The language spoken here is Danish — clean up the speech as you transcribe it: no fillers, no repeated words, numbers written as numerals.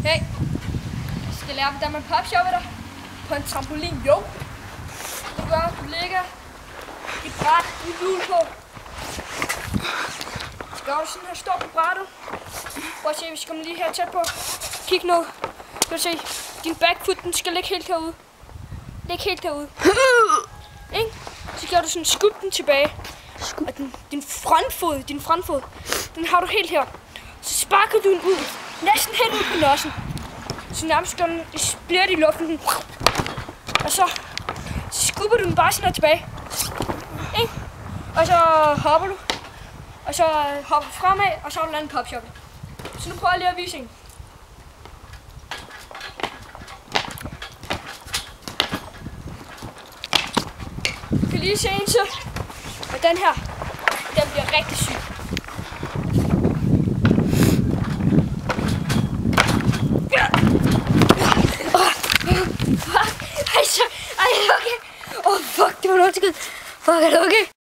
Hey, skal lære, hvordan man popshopper dig på en trampolin. Jo, det gør, du ligger i bræt med hjul på. Så gør du sådan her, står på brættet. Prøv at se, vi skal lige her tæt på. Kig ned. Du kan se, din backfoot, den skal ligge helt herude. Ligge helt herude. Ikke? Så gør du sådan, skub den tilbage. Og din frontfod, den har du helt her. Så sparker du den ud, næsten helt ud på nossen. Så nærmest gør den split i luften. Og så skubber du den bare sådan her tilbage. Ikke? Og så hopper du. Og så hopper du fremad, og så har du lavet en popshopper. Så nu prøver jeg lige at vise en. Du kan lige se en til. Og den her, den bliver rigtig syg. Ej, okay. Fuck, det var noget til. Fuck, er det okay?